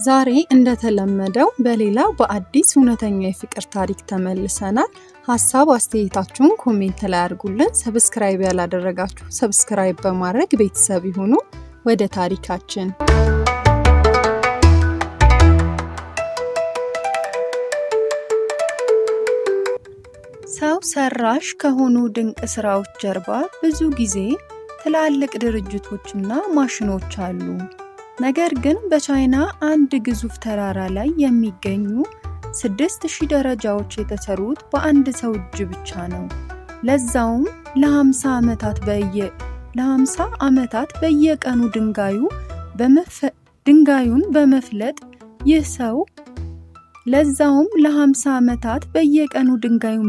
ዛሬ እንደተለመደው በሌላ በአዲስ እውነተኛ የፍቅር ታሪክ ተመልሰናል። ሀሳብ አስተያየታችሁን ኮሜንት ላይ አድርጉልን። ሰብስክራይብ ያላደረጋችሁ ሰብስክራይብ በማድረግ ቤተሰብ ይሁኑ። ወደ ታሪካችን። ሰው ሰራሽ ከሆኑ ድንቅ ስራዎች ጀርባ ብዙ ጊዜ ትላልቅ ድርጅቶችና ማሽኖች አሉ። ነገር ግን በቻይና አንድ ግዙፍ ተራራ ላይ የሚገኙ 6000 ደረጃዎች የተሰሩት በአንድ ሰው እጅ ብቻ ነው። ለዛውም ለ50 ዓመታት በየቀኑ ድንጋዩን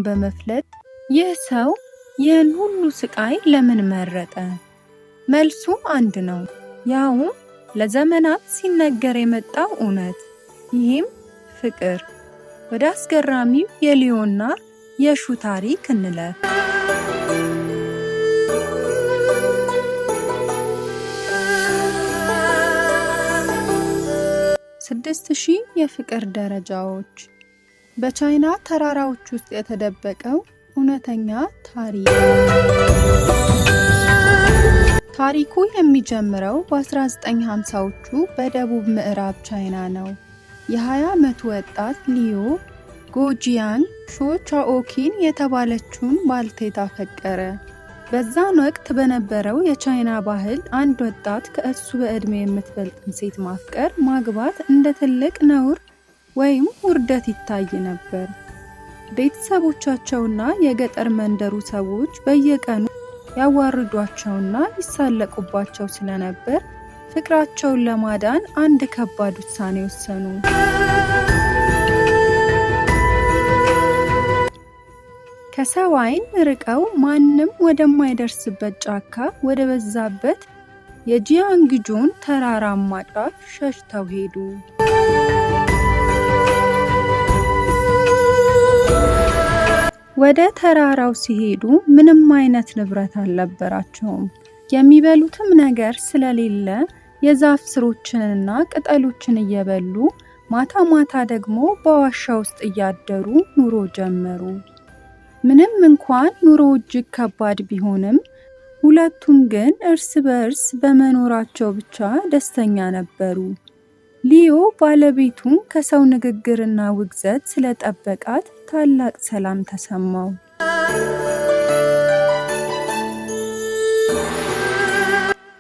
በመፍለጥ ይህ ሰው ይህን ሁሉ ስቃይ ለምን መረጠ? መልሱ አንድ ነው፣ ያውም ለዘመናት ሲነገር የመጣው እውነት። ይህም ፍቅር። ወደ አስገራሚው የሊዮና የሹ ታሪክ እንለፍ። 6000 የፍቅር ደረጃዎች። በቻይና ተራራዎች ውስጥ የተደበቀው እውነተኛ ታሪክ። ታሪኩ የሚጀምረው በ1950ዎቹ በደቡብ ምዕራብ ቻይና ነው። የ20 ዓመቱ ወጣት ሊዮ ጎጂያንግ ሾ ቻኦኪን የተባለችውን ባልቴት አፈቀረ። በዛን ወቅት በነበረው የቻይና ባህል አንድ ወጣት ከእሱ በዕድሜ የምትበልጥን ሴት ማግባት እንደ ትልቅ ነውር ወይም ውርደት ይታይ ነበር። ቤተሰቦቻቸውና የገጠር መንደሩ ሰዎች በየቀኑ ያዋርዷቸውና ይሳለቁባቸው ስለነበር ፍቅራቸውን ለማዳን አንድ ከባድ ውሳኔ ወሰኑ። ከሰው ዓይን ርቀው ማንም ወደማይደርስበት ጫካ ወደ በዛበት የጂያንግጆን ተራራማ ጫፍ ሸሽተው ሄዱ። ወደ ተራራው ሲሄዱ ምንም አይነት ንብረት አልነበራቸውም። የሚበሉትም ነገር ስለሌለ የዛፍ ስሮችንና ቅጠሎችን እየበሉ ማታ ማታ ደግሞ በዋሻ ውስጥ እያደሩ ኑሮ ጀመሩ። ምንም እንኳን ኑሮ እጅግ ከባድ ቢሆንም ሁለቱም ግን እርስ በእርስ በመኖራቸው ብቻ ደስተኛ ነበሩ። ሊዮ ባለቤቱን ከሰው ንግግርና ውግዘት ስለጠበቃት ታላቅ ሰላም ተሰማው።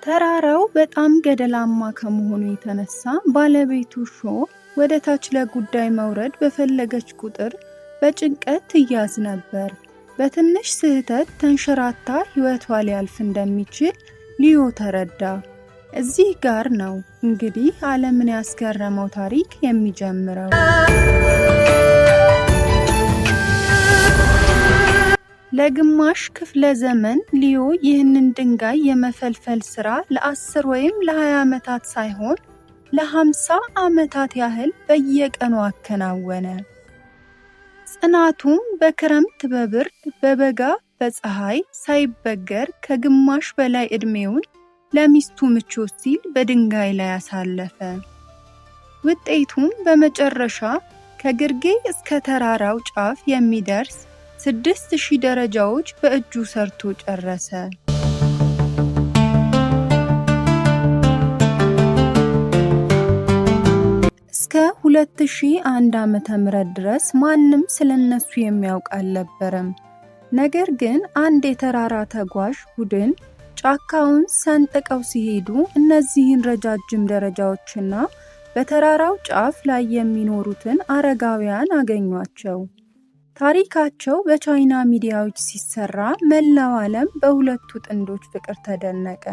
ተራራው በጣም ገደላማ ከመሆኑ የተነሳ ባለቤቱ ሾ ወደ ታች ለጉዳይ መውረድ በፈለገች ቁጥር በጭንቀት ትያዝ ነበር። በትንሽ ስህተት ተንሸራታ ሕይወቷ ሊያልፍ እንደሚችል ሊዮ ተረዳ። እዚህ ጋር ነው እንግዲህ ዓለምን ያስገረመው ታሪክ የሚጀምረው። ለግማሽ ክፍለ ዘመን ሊዮ ይህንን ድንጋይ የመፈልፈል ስራ ለ10 ወይም ለ20 ዓመታት ሳይሆን ለ50 ዓመታት ያህል በየቀኑ አከናወነ። ጽናቱም በክረምት በብርድ በበጋ በፀሐይ ሳይበገር ከግማሽ በላይ ዕድሜውን ለሚስቱ ምቾት ሲል በድንጋይ ላይ አሳለፈ። ውጤቱም በመጨረሻ ከግርጌ እስከ ተራራው ጫፍ የሚደርስ 6000 ደረጃዎች በእጁ ሰርቶ ጨረሰ። እስከ 2001 ዓመተ ምህረት ድረስ ማንም ስለነሱ የሚያውቅ አልነበረም። ነገር ግን አንድ የተራራ ተጓዥ ቡድን ጫካውን ሰንጥቀው ሲሄዱ እነዚህን ረጃጅም ደረጃዎችና በተራራው ጫፍ ላይ የሚኖሩትን አረጋውያን አገኟቸው። ታሪካቸው በቻይና ሚዲያዎች ሲሰራ መላው ዓለም በሁለቱ ጥንዶች ፍቅር ተደነቀ።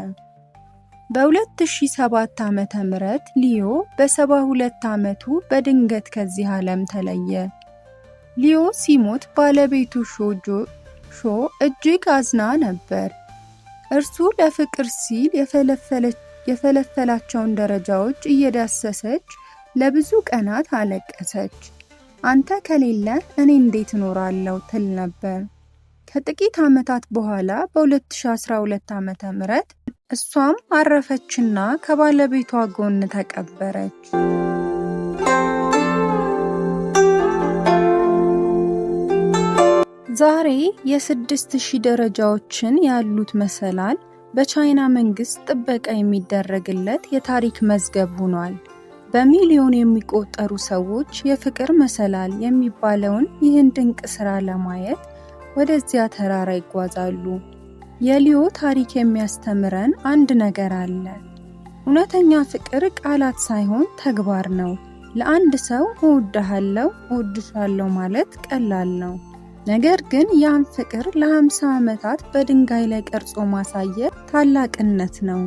በ2007 ዓመተ ምህረት ሊዮ በ72 ዓመቱ በድንገት ከዚህ ዓለም ተለየ። ሊዮ ሲሞት ባለቤቱ ሾ እጅግ አዝና ነበር። እርሱ ለፍቅር ሲል የፈለፈላቸውን ደረጃዎች እየዳሰሰች ለብዙ ቀናት አለቀሰች። አንተ ከሌለ እኔ እንዴት እኖራለሁ ትል ነበር። ከጥቂት ዓመታት በኋላ በ2012 ዓመተ ምህረት እሷም አረፈችና ከባለቤቷ ጎን ተቀበረች። ዛሬ የ6000 ደረጃዎችን ያሉት መሰላል በቻይና መንግስት ጥበቃ የሚደረግለት የታሪክ መዝገብ ሆኗል። በሚሊዮን የሚቆጠሩ ሰዎች የፍቅር መሰላል የሚባለውን ይህን ድንቅ ስራ ለማየት ወደዚያ ተራራ ይጓዛሉ። የሊዮ ታሪክ የሚያስተምረን አንድ ነገር አለ። እውነተኛ ፍቅር ቃላት ሳይሆን ተግባር ነው። ለአንድ ሰው እወድሃለሁ፣ እወድሻለሁ ማለት ቀላል ነው። ነገር ግን ያን ፍቅር ለ50 ዓመታት በድንጋይ ላይ ቀርጾ ማሳየት ታላቅነት ነው።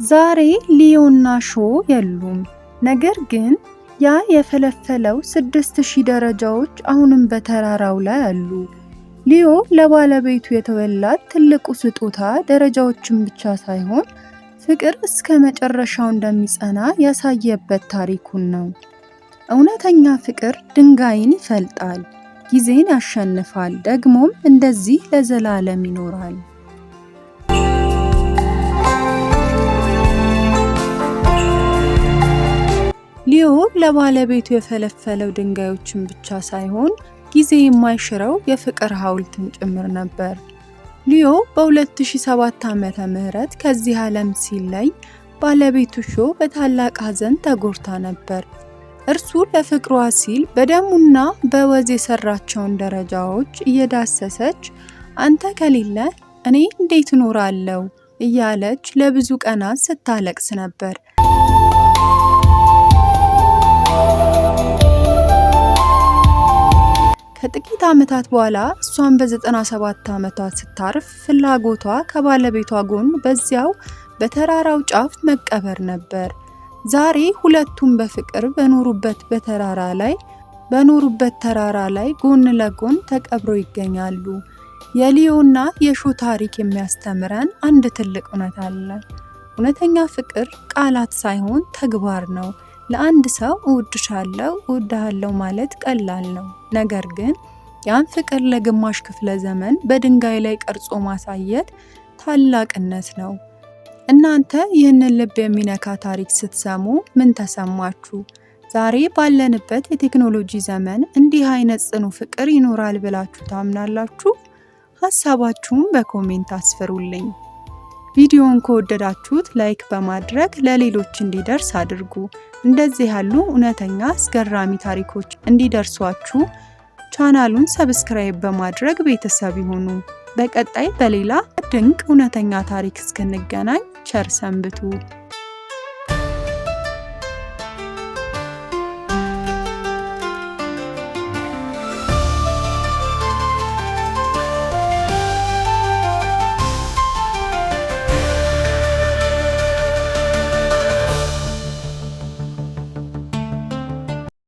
ዛሬ ሊዮና ሾ የሉም። ነገር ግን ያ የፈለፈለው 6000 ደረጃዎች አሁንም በተራራው ላይ አሉ። ሊዮ ለባለቤቱ የተወላት ትልቁ ስጦታ ደረጃዎችን ብቻ ሳይሆን ፍቅር እስከ መጨረሻው እንደሚጸና ያሳየበት ታሪኩን ነው። እውነተኛ ፍቅር ድንጋይን ይፈልጣል፣ ጊዜን ያሸንፋል፣ ደግሞም እንደዚህ ለዘላለም ይኖራል። ሊዮ ለባለቤቱ የፈለፈለው ድንጋዮችን ብቻ ሳይሆን ጊዜ የማይሽረው የፍቅር ሐውልትን ጭምር ነበር። ሊዮ በ2007 ዓመተ ምህረት ከዚህ ዓለም ሲለይ ባለቤቱ ሾ በታላቅ ሐዘን ተጎድታ ነበር። እርሱ ለፍቅሯ ሲል በደሙና በወዝ የሰራቸውን ደረጃዎች እየዳሰሰች አንተ ከሌለ እኔ እንዴት እኖራለሁ እያለች ለብዙ ቀናት ስታለቅስ ነበር። ከጥቂት ዓመታት በኋላ እሷን በ97 ዓመቷ ስታርፍ ፍላጎቷ ከባለቤቷ ጎን በዚያው በተራራው ጫፍ መቀበር ነበር። ዛሬ ሁለቱም በፍቅር በኖሩበት ተራራ ላይ ጎን ለጎን ተቀብረው ይገኛሉ። የሊዮና የሾ ታሪክ የሚያስተምረን አንድ ትልቅ እውነት አለ። እውነተኛ ፍቅር ቃላት ሳይሆን ተግባር ነው። ለአንድ ሰው እወድሻለሁ፣ እወድሃለሁ ማለት ቀላል ነው። ነገር ግን ያን ፍቅር ለግማሽ ክፍለ ዘመን በድንጋይ ላይ ቀርጾ ማሳየት ታላቅነት ነው። እናንተ ይህንን ልብ የሚነካ ታሪክ ስትሰሙ ምን ተሰማችሁ? ዛሬ ባለንበት የቴክኖሎጂ ዘመን እንዲህ አይነት ጽኑ ፍቅር ይኖራል ብላችሁ ታምናላችሁ? ሐሳባችሁን በኮሜንት አስፍሩልኝ። ቪዲዮውን ከወደዳችሁት ላይክ በማድረግ ለሌሎች እንዲደርስ አድርጉ። እንደዚህ ያሉ እውነተኛ አስገራሚ ታሪኮች እንዲደርሷችሁ ቻናሉን ሰብስክራይብ በማድረግ ቤተሰብ ይሁኑ። በቀጣይ በሌላ ድንቅ እውነተኛ ታሪክ እስክንገናኝ ቸር ሰንብቱ።